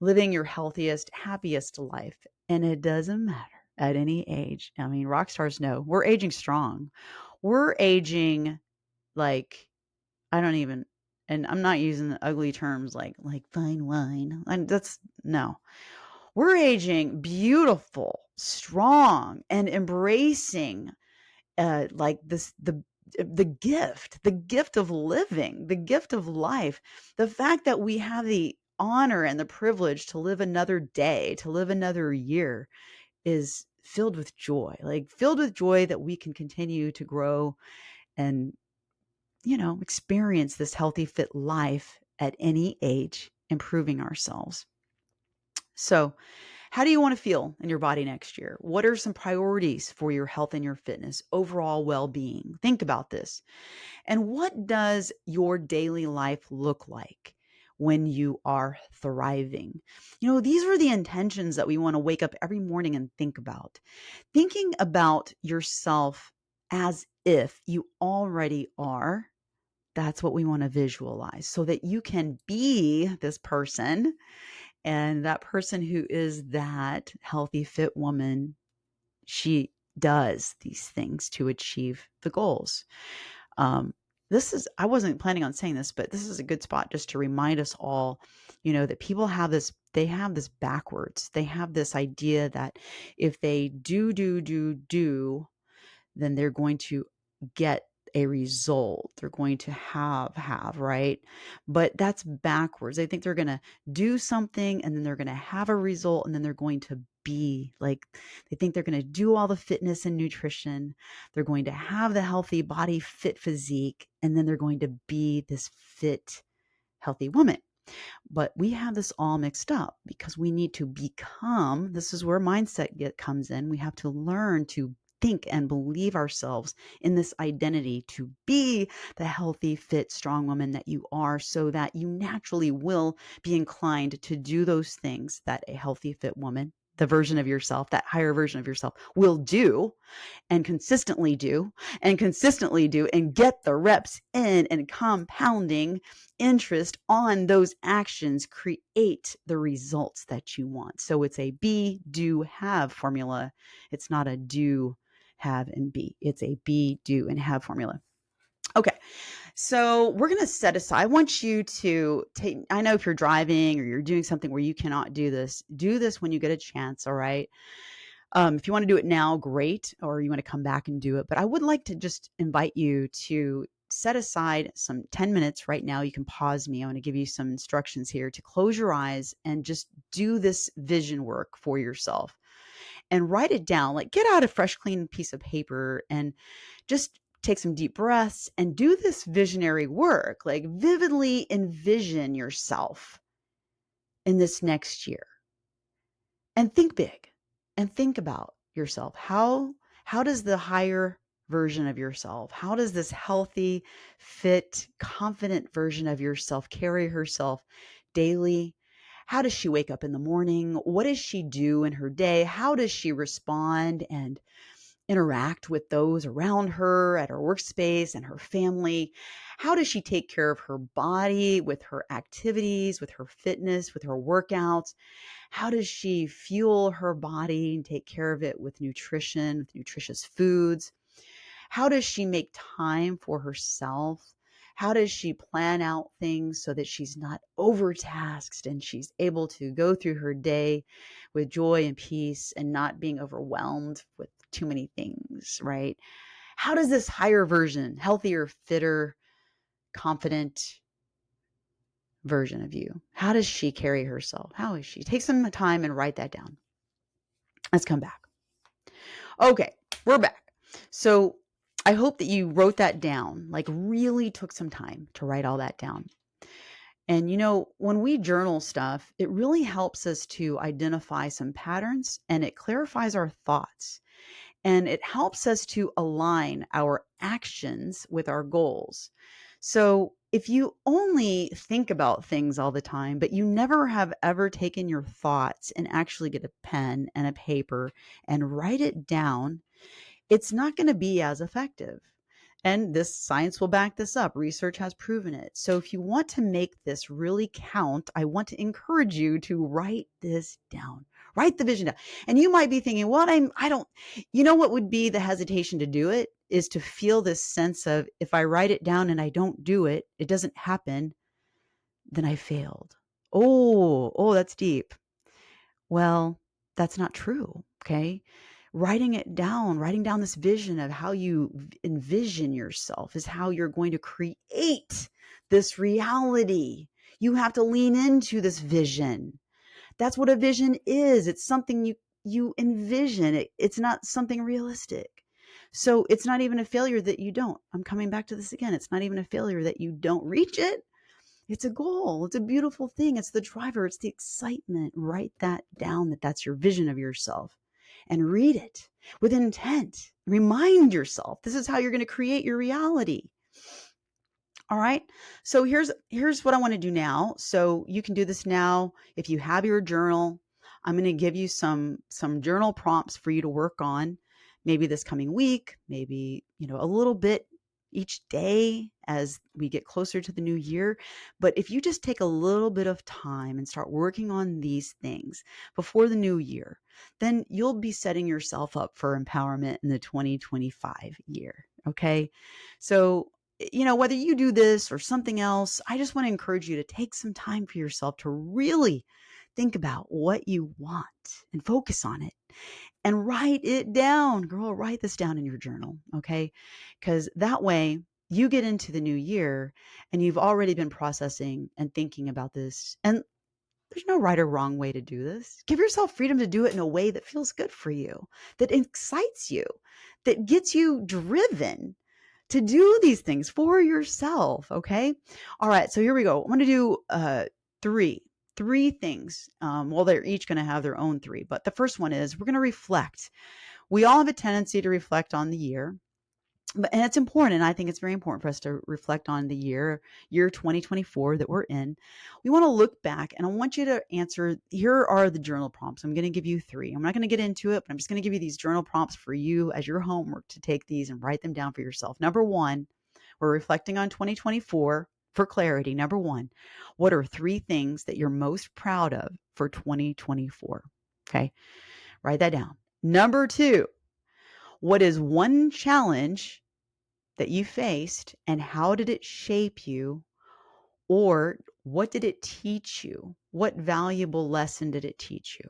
your healthiest, happiest life. And it doesn't matter at any age. I mean, rock stars know we're aging strong. We're aging like, I don't even, and I'm not using the ugly terms like fine wine. And that's no. We're aging beautiful, strong, and embracing like this the gift of living, the gift of life. The fact that we have the honor and the privilege to live another day, to live another year is filled with joy. Like filled with joy that we can continue to grow and experience this healthy, fit life at any age, improving ourselves. So, how do you want to feel in your body next year? What are some priorities for your health and your fitness, overall well-being? Think about this. And what does your daily life look like? when you are thriving. These are the intentions that we want to wake up every morning and think about. Thinking about yourself as if you already are. That's what we want to visualize so that you can be this person, and that person who is that healthy, fit woman, she does these things to achieve the goals. I wasn't planning on saying this, but this is a good spot just to remind us all, that people have they have this backwards. They have this idea that if they do, then they're going to get a result. They're going to have, right? But that's backwards. They think they're going to do something and then they're going to have a result and then they're going to be like, they think they're going to do all the fitness and nutrition. They're going to have the healthy body, fit physique, and then they're going to be this fit, healthy woman. But we have this all mixed up because we need to become, this is where mindset comes in. We have to learn to think and believe ourselves in this identity to be the healthy, fit, strong woman that you are, so that you naturally will be inclined to do those things that a healthy, fit woman, the version of yourself, that higher version of yourself, will do and consistently do and get the reps in, and compounding interest on those actions create the results that you want. So it's a be, do, have formula. It's not a do, have, and be. It's a be, do, and have formula. Okay. So we're going to set aside, I want you to take, I know if you're driving or you're doing something where you cannot do this when you get a chance. All right. If you want to do it now, great. Or you want to come back and do it. But I would like to just invite you to set aside some 10 minutes right now. You can pause me. I want to give you some instructions here to close your eyes and just do this vision work for yourself and write it down. Like, get out a fresh, clean piece of paper and just take some deep breaths and do this visionary work. Like, vividly envision yourself in this next year and think big and think about yourself. How does the higher version of yourself, how does this healthy, fit, confident version of yourself carry herself daily? How does she wake up in the morning? What does she do in her day? How does she respond and interact with those around her at her workspace and her family? How does she take care of her body with her activities, with her fitness, with her workouts? How does she fuel her body and take care of it with nutrition, with nutritious foods? How does she make time for herself? How does she plan out things so that she's not overtasked and she's able to go through her day with joy and peace and not being overwhelmed with too many things, right? How does this higher version, healthier, fitter, confident version of you, how does she carry herself? How is she? Take some time and write that down. Let's come back. Okay, we're back. So I hope that you wrote that down, like really took some time to write all that down. And when we journal stuff, it really helps us to identify some patterns and it clarifies our thoughts. And it helps us to align our actions with our goals. So if you only think about things all the time, but you never have ever taken your thoughts and actually get a pen and a paper and write it down, it's not going to be as effective. And this science will back this up. Research has proven it. So if you want to make this really count, I want to encourage you to write this down. Write the vision down. And you might be thinking, well, I don't, what would be the hesitation to do it is to feel this sense of, if I write it down and I don't do it, it doesn't happen, then I failed. Oh, that's deep. Well, that's not true. Okay. Writing down this vision of how you envision yourself is how you're going to create this reality. You have to lean into this vision. That's what a vision is. It's something you envision. It's not something realistic. So it's not even a failure that you don't. I'm coming back to this again. It's not even a failure that you don't reach it. It's a goal. It's a beautiful thing. It's the driver. It's the excitement. Write that down, that's your vision of yourself, and read it with intent. Remind yourself, this is how you're going to create your reality. All right. So here's what I want to do now. So you can do this now. If you have your journal, I'm going to give you some journal prompts for you to work on. Maybe this coming week, maybe, a little bit each day as we get closer to the new year. But if you just take a little bit of time and start working on these things before the new year, then you'll be setting yourself up for empowerment in the 2025 year. Okay. So whether you do this or something else, I just want to encourage you to take some time for yourself to really think about what you want and focus on it and write it down. Girl, write this down in your journal, okay? Because that way you get into the new year and you've already been processing and thinking about this. And there's no right or wrong way to do this. Give yourself freedom to do it in a way that feels good for you, that excites you, that gets you driven to do these things for yourself. Okay. All right. So here we go. I'm going to do three things. Well, they're each going to have their own three, but the first one is we're going to reflect. We all have a tendency to reflect on the year. And it's important, and I think it's very important for us to reflect on the year 2024 that we're in. We want to look back, and I want you to answer. Here are the journal prompts. I'm going to give you three. I'm not going to get into it, but I'm just going to give you these journal prompts for you as your homework to take these and write them down for yourself. Number one, we're reflecting on 2024 for clarity. Number one, what are three things that you're most proud of for 2024? Okay, write that down. Number two, what is one challenge that you faced and how did it shape you? Or what did it teach you? What valuable lesson did it teach you?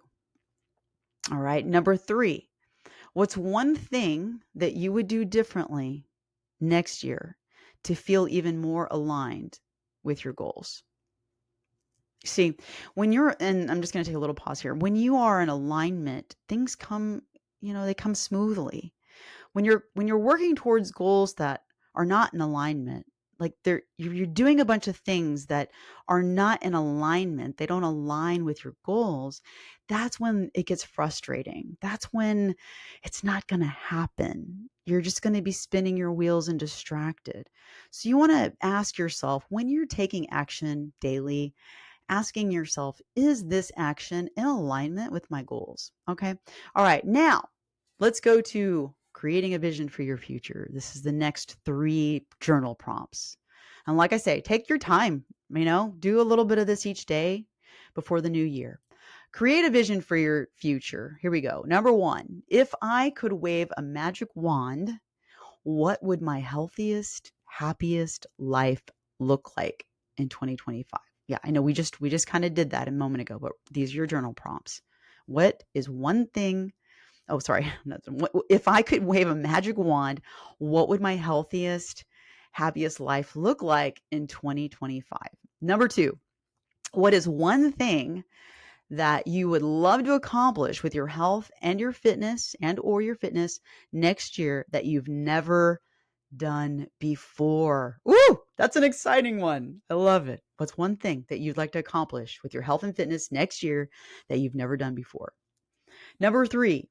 All right. Number three, what's one thing that you would do differently next year to feel even more aligned with your goals? See, and I'm just going to take a little pause here. When you are in alignment, things come, they come smoothly. When you're working towards goals that are not in alignment, like you're doing a bunch of things that are not in alignment, they don't align with your goals, that's when it gets frustrating. That's when it's not going to happen. You're just going to be spinning your wheels and distracted. So you want to ask yourself, when you're taking action daily, asking yourself, is this action in alignment with my goals? Okay. All right. Now let's go to creating a vision for your future. This is the next three journal prompts. And like I say, take your time, do a little bit of this each day before the new year. Create a vision for your future. Here we go. Number one, if I could wave a magic wand, what would my healthiest, happiest life look like in 2025? Yeah, I know we just kind of did that a moment ago, but these are your journal prompts. What is one thing? Oh, sorry. If I could wave a magic wand, what would my healthiest, happiest life look like in 2025? Number two, what is one thing that you would love to accomplish with your health and your fitness next year that you've never done before? Ooh, that's an exciting one. I love it. What's one thing that you'd like to accomplish with your health and fitness next year that you've never done before? Number three,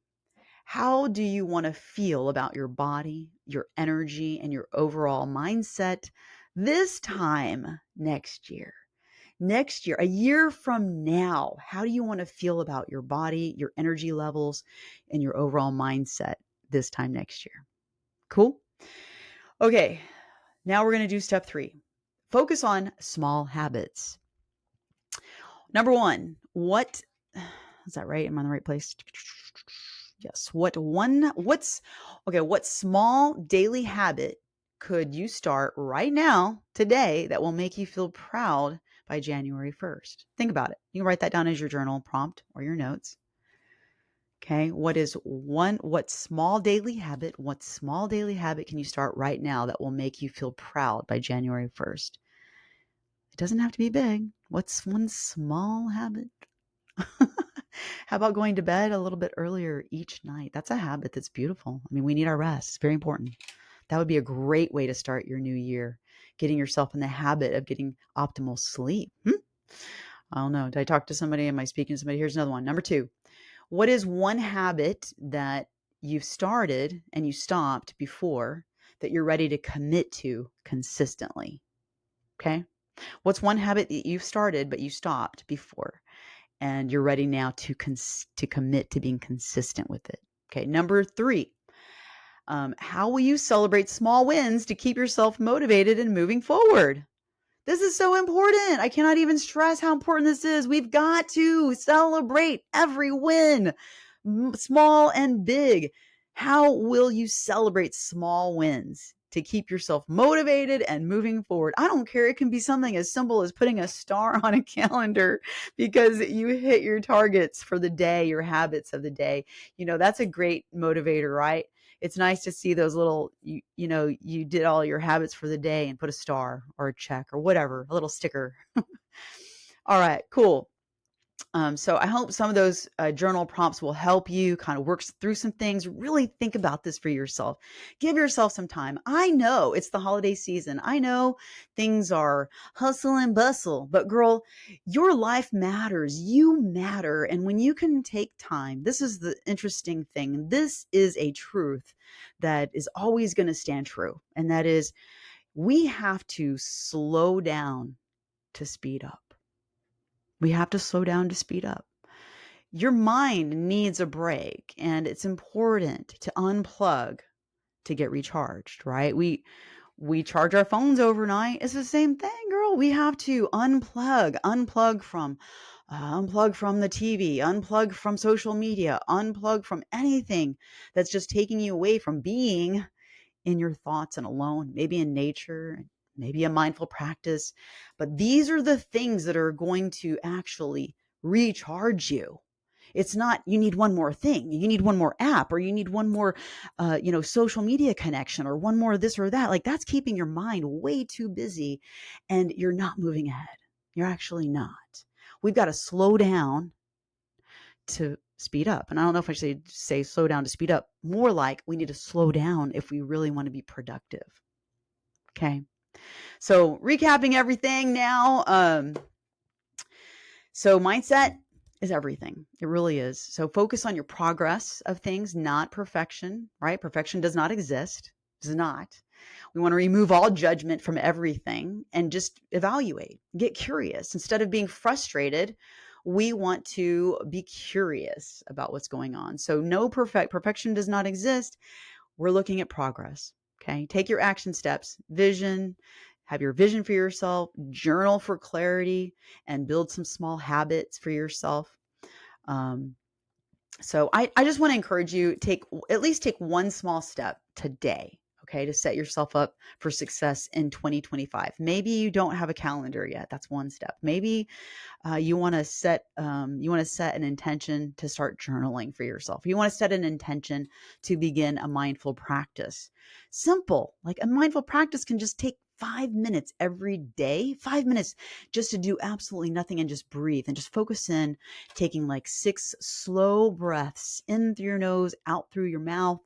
how do you want to feel about your body, your energy, and your overall mindset this time next year? Next year, a year from now, how do you want to feel about your body, your energy levels, and your overall mindset this time next year? Cool? Okay, now we're going to do step three. Focus on small habits. Number one, what is that right? Am I in the right place? Yes. What small daily habit could you start right now, today, that will make you feel proud by January 1st? Think about it. You can write that down as your journal prompt or your notes. Okay. What small daily habit can you start right now that will make you feel proud by January 1st? It doesn't have to be big. What's one small habit? How about going to bed a little bit earlier each night? That's a habit that's beautiful. I mean, we need our rest. It's very important. That would be a great way to start your new year, getting yourself in the habit of getting optimal sleep. I don't know. Did I talk to somebody? Am I speaking to somebody? Here's another one. Number two, what is one habit that you've started and you stopped before that you're ready to commit to consistently? Okay. What's one habit that you've started but you stopped before and you're ready now to commit to being consistent with it? Okay. Number 3, how will you celebrate small wins to keep yourself motivated and moving forward? This is so important. I cannot even stress how important this is. We've got to celebrate every win, small and big. How will you celebrate small wins to keep yourself motivated and moving forward? I don't care. It can be something as simple as putting a star on a calendar because you hit your targets for the day, your habits of the day. That's a great motivator, right? It's nice to see those little, you did all your habits for the day and put a star or a check or whatever, a little sticker. All right, cool. So I hope some of those journal prompts will help you kind of work through some things. Really think about this for yourself. Give yourself some time. I know it's the holiday season. I know things are hustle and bustle, but girl, your life matters. You matter. And when you can take time, this is the interesting thing. This is a truth that is always going to stand true. And that is, we have to slow down to speed up. We have to slow down to speed up. Your mind needs a break, and it's important to unplug to get recharged, right? We charge our phones overnight. It's the same thing, girl. We have to unplug from the TV, unplug from social media, unplug from anything that's just taking you away from being in your thoughts and alone, maybe in nature, maybe a mindful practice. But these are the things that are going to actually recharge you. It's not you need one more thing, you need one more app, or you need one more, social media connection, or one more this or that. Like that's keeping your mind way too busy, and you're not moving ahead. You're actually not. We've got to slow down to speed up. And I don't know if I should say slow down to speed up. More like we need to slow down if we really want to be productive. Okay. So recapping everything now. So mindset is everything. It really is. So focus on your progress of things, not perfection, right? Perfection does not exist. Does not. We want to remove all judgment from everything and just evaluate, get curious. Instead of being frustrated, we want to be curious about what's going on. So no perfection does not exist. We're looking at progress. Okay. Take your action steps, have your vision for yourself, journal for clarity, and build some small habits for yourself. So I just want to encourage you, at least take one small step today, okay, to set yourself up for success in 2025. Maybe you don't have a calendar yet. That's one step. Maybe you want to set an intention to start journaling for yourself. You want to set an intention to begin a mindful practice. Simple, like a mindful practice can just take 5 minutes every day, 5 minutes just to do absolutely nothing and just breathe and just focus in, taking like 6 slow breaths in through your nose, out through your mouth.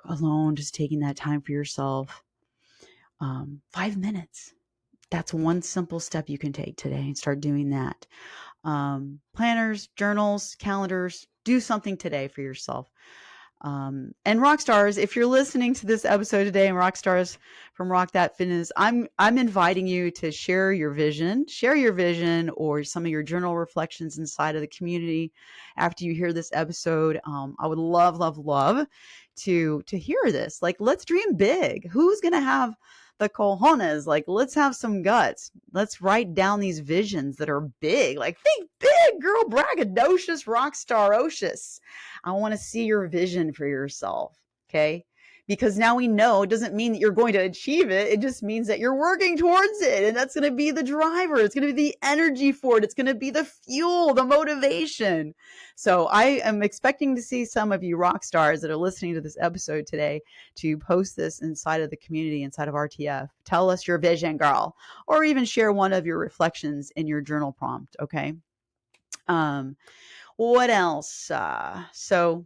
Alone, just taking that time for yourself. 5 minutes. That's one simple step you can take today and start doing that. Planners, journals, calendars, do something today for yourself. And Rockstars, if you're listening to this episode today, and Rockstars from Rock That Fitness, I'm inviting you to share your vision or some of your journal reflections inside of the community after you hear this episode. I would love to hear this. Like, let's dream big. Who's going to have the cojones? Like, let's have some guts. Let's write down these visions that are big. Like, think big, girl, braggadocious, rockstarocious. I want to see your vision for yourself. Okay. Because now we know it doesn't mean that you're going to achieve it. It just means that you're working towards it. And that's going to be the driver. It's going to be the energy for it. It's going to be the fuel, the motivation. So I am expecting to see some of you rock stars that are listening to this episode today to post this inside of the community, inside of RTF. Tell us your vision, girl, or even share one of your reflections in your journal prompt. Okay. What else? So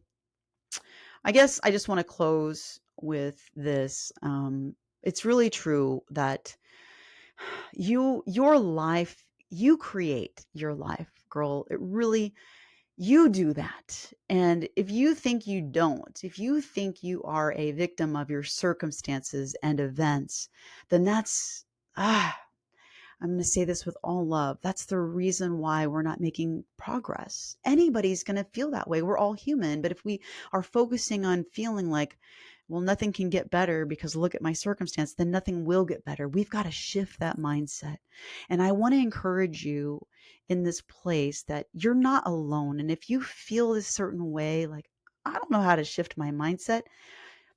I guess I just want to close with this. It's really true that your life, you create your life, girl. It really, You do that. And if you think you don't, if you think you are a victim of your circumstances and events, then ah, I'm going to say this with all love. That's the reason why we're not making progress. Anybody's going to feel that way. We're all human. But if we are focusing on feeling like, well, nothing can get better because look at my circumstance, then nothing will get better. We've got to shift that mindset. And I want to encourage you in this place that you're not alone. And if you feel this certain way, like, I don't know how to shift my mindset,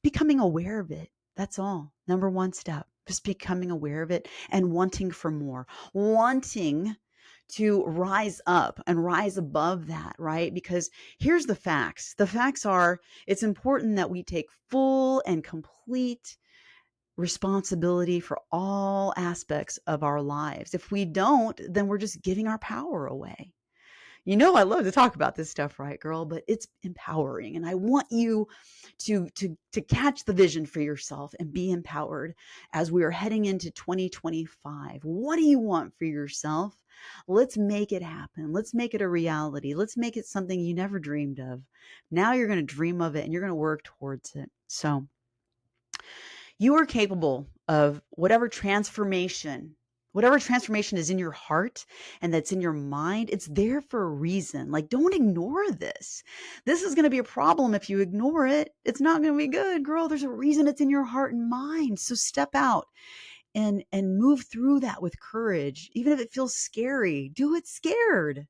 becoming aware of it. That's all. Number one step, just becoming aware of it and wanting for more, wanting to rise up and rise above that, right? Because here's the facts. The facts are it's important that we take full and complete responsibility for all aspects of our lives. If we don't, then we're just giving our power away. You know, I love to talk about this stuff, right, girl? But it's empowering. And I want you to catch the vision for yourself and be empowered as we are heading into 2025. What do you want for yourself? Let's make it happen. Let's make it a reality. Let's make it something you never dreamed of. Now you're going to dream of it and you're going to work towards it. So you are capable of whatever transformation is in your heart and that's in your mind. It's there for a reason. Like, don't ignore this. This is going to be a problem if you ignore it. It's not going to be good, girl. There's a reason it's in your heart and mind. So step out and move through that with courage. Even if it feels scary, do it scared.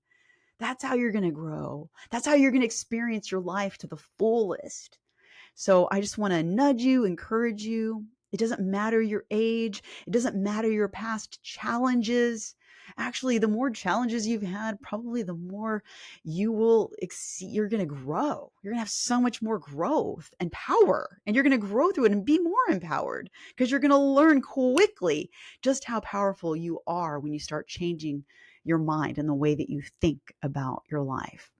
That's how you're going to grow. That's how you're going to experience your life to the fullest. So I just want to nudge you, encourage you. It doesn't matter your age. It doesn't matter your past challenges. Actually, the more challenges you've had, probably the more you will exceed. You're going to grow. You're going to have so much more growth and power, and you're going to grow through it and be more empowered because you're going to learn quickly just how powerful you are when you start changing your mind and the way that you think about your life.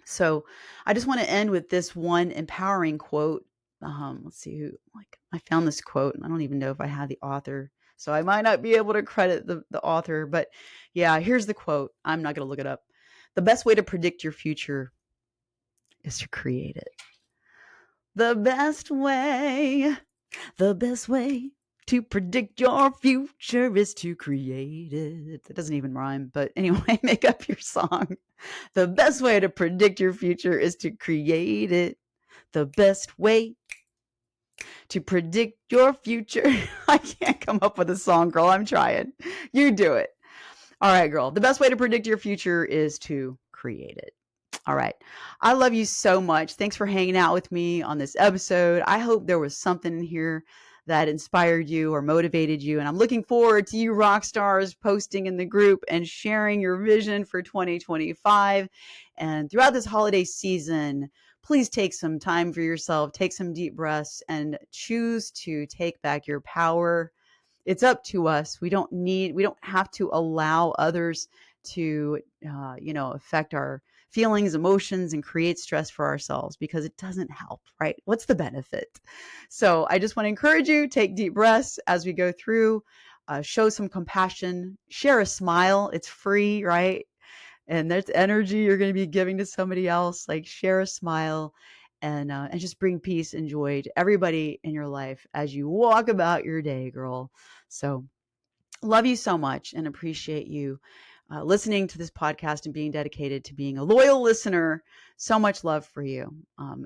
So I just want to end with this one empowering quote. Let's see who, like, I found this quote and I don't even know if I have the author, so I might not be able to credit the author, but yeah, here's the quote. I'm not going to look it up. The best way to predict your future is to create it. The best way to predict your future is to create it. It doesn't even rhyme, but anyway, make up your song. The best way to predict your future is to create it. The best way to predict your future. I can't come up with a song, girl. I'm trying. You do it. All right, girl. The best way to predict your future is to create it. All right. I love you so much. Thanks for hanging out with me on this episode. I hope there was something in here that inspired you or motivated you. And I'm looking forward to you rock stars posting in the group and sharing your vision for 2025. And throughout this holiday season, please take some time for yourself, take some deep breaths, and choose to take back your power. It's up to us. We don't have to allow others to, affect our feelings, emotions, and create stress for ourselves because it doesn't help, right? What's the benefit? So I just want to encourage you, take deep breaths as we go through, show some compassion, share a smile. It's free, right? And there's energy you're going to be giving to somebody else. Like, share a smile and just bring peace and joy to everybody in your life as you walk about your day, girl. So love you so much and appreciate you listening to this podcast and being dedicated to being a loyal listener. So much love for you.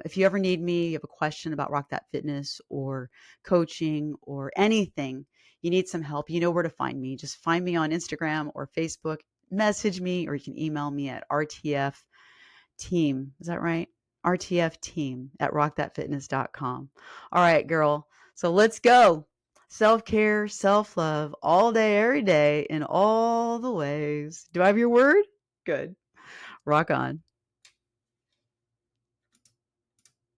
If you ever need me, you have a question about Rock That Fitness or coaching or anything, you need some help, you know where to find me. Just find me on Instagram or Facebook, message me, or you can email me at RTF team. Is that right? RTF team at rockthatfitness.com. All right, girl. So let's go. Self-care, self-love, all day, every day, in all the ways. Do I have your word? Good. Rock on.